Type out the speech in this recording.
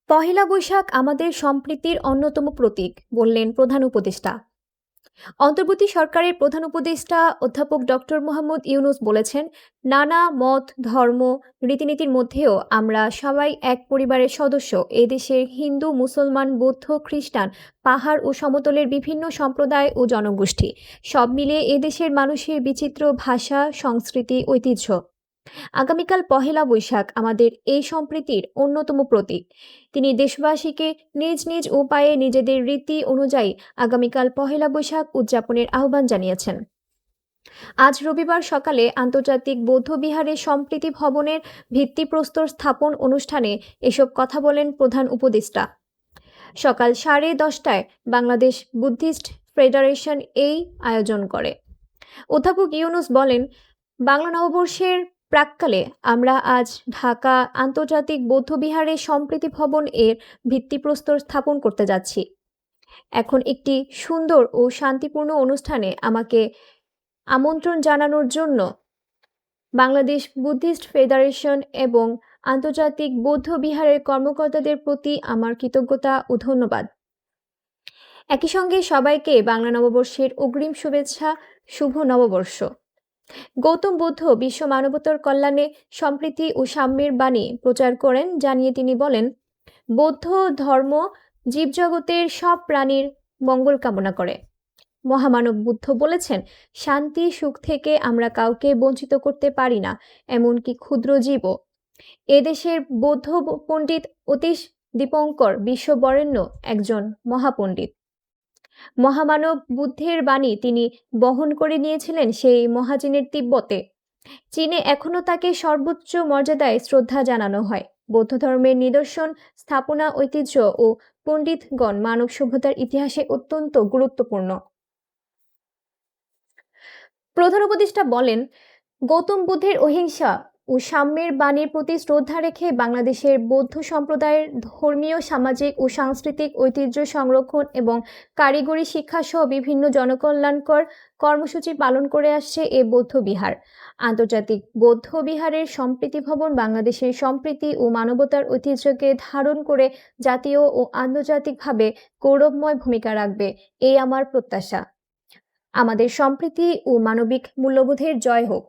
পহেলা বৈশাখ আমাদের সম্প্রীতির অন্যতম প্রতীক বললেন প্রধান উপদেষ্টা। অন্তর্বর্তী সরকারের প্রধান উপদেষ্টা অধ্যাপক ডক্টর মোহাম্মদ ইউনূস বলেছেন, নানা মত ধর্ম রীতিনীতির মধ্যেও আমরা সবাই এক পরিবারের সদস্য। এদেশের হিন্দু, মুসলমান, বৌদ্ধ, খ্রিস্টান, পাহাড় ও সমতলের বিভিন্ন সম্প্রদায় ও জনগোষ্ঠী সব মিলিয়ে এদেশের মানুষের বিচিত্র ভাষা, সংস্কৃতি, ঐতিহ্য। আগামীকাল পহেলা বৈশাখ আমাদের এই সম্প্রীতির অন্যতম প্রতীক। তিনি দেশবাসীকে নিজ নিজ উপায়ে নিজেদের রীতি অনুযায়ী আগামীকাল পহেলা বৈশাখ উদযাপনের আহ্বান জানিয়েছেন। আজ রবিবার সকালে আন্তর্জাতিক বৌদ্ধবিহারে সম্প্রীতি ভবনের ভিত্তিপ্রস্তর স্থাপন অনুষ্ঠানে এসব কথা বলেন প্রধান উপদেষ্টা। সকাল 10:30টায় বাংলাদেশ বুদ্ধিস্ট ফেডারেশন এই আয়োজন করে। অধ্যাপক ইউনূস বলেন, বাংলা নববর্ষের প্রাক্কালে আমরা আজ ঢাকা আন্তর্জাতিক বৌদ্ধবিহারে সম্প্রীতি ভবন এর ভিত্তিপ্রস্তর স্থাপন করতে যাচ্ছি। এখন একটি সুন্দর ও শান্তিপূর্ণ অনুষ্ঠানে আমাকে আমন্ত্রণ জানানোর জন্য বাংলাদেশ বুদ্ধিস্ট ফেডারেশন এবং আন্তর্জাতিক বৌদ্ধ বিহারের কর্মকর্তাদের প্রতি আমার কৃতজ্ঞতা ও ধন্যবাদ। একই সঙ্গে সবাইকে বাংলা নববর্ষের অগ্রিম শুভেচ্ছা, শুভ নববর্ষ। গৌতম বুদ্ধ বিশ্ব মানবতার কল্যাণে সম্প্রীতি ও সাম্যের বাণী প্রচার করেন জানিয়ে তিনি বলেন, বৌদ্ধ ধর্ম জীবজগতের সব প্রাণীর মঙ্গল কামনা করে। মহামানব বুদ্ধ বলেছেন, শান্তি সুখ থেকে আমরা কাউকে বঞ্চিত করতে পারি না, এমনকি ক্ষুদ্র জীবও। এদেশের বৌদ্ধ পণ্ডিত অতীশ দীপঙ্কর বিশ্ববরেণ্য একজন মহাপণ্ডিত। মহামানব বুদ্ধের বাণী তিনি বহন করে নিয়েছিলেন সেই মহাচীনের তিব্বতে। চীনে এখনও তাকে সর্বোচ্চ মর্যাদায় শ্রদ্ধা জানানো হয়। বৌদ্ধ ধর্মের নিদর্শন, স্থাপনা, ঐতিহ্য ও পণ্ডিতগণ মানব সভ্যতার ইতিহাসে অত্যন্ত গুরুত্বপূর্ণ। প্রধান উপদেষ্টা বলেন, গৌতম বুদ্ধের অহিংসা ও সাম্যের বাণীর প্রতি শ্রদ্ধা রেখে বাংলাদেশের বৌদ্ধ সম্প্রদায়ের ধর্মীয়, সামাজিক ও সাংস্কৃতিক ঐতিহ্য সংরক্ষণ এবং কারিগরি শিক্ষা সহ বিভিন্ন জনকল্যাণকর কর্মসূচি পালন করে আসছে এ বৌদ্ধ বিহার। আন্তর্জাতিক বৌদ্ধ বিহারের সম্প্রীতি ভবন বাংলাদেশের সম্প্রীতি ও মানবতার ঐতিহ্যকে ধারণ করে জাতীয় ও আন্তর্জাতিকভাবে গৌরবময় ভূমিকা রাখবে, এই আমার প্রত্যাশা। আমাদের সম্প্রীতি ও মানবিক মূল্যবোধের জয় হোক।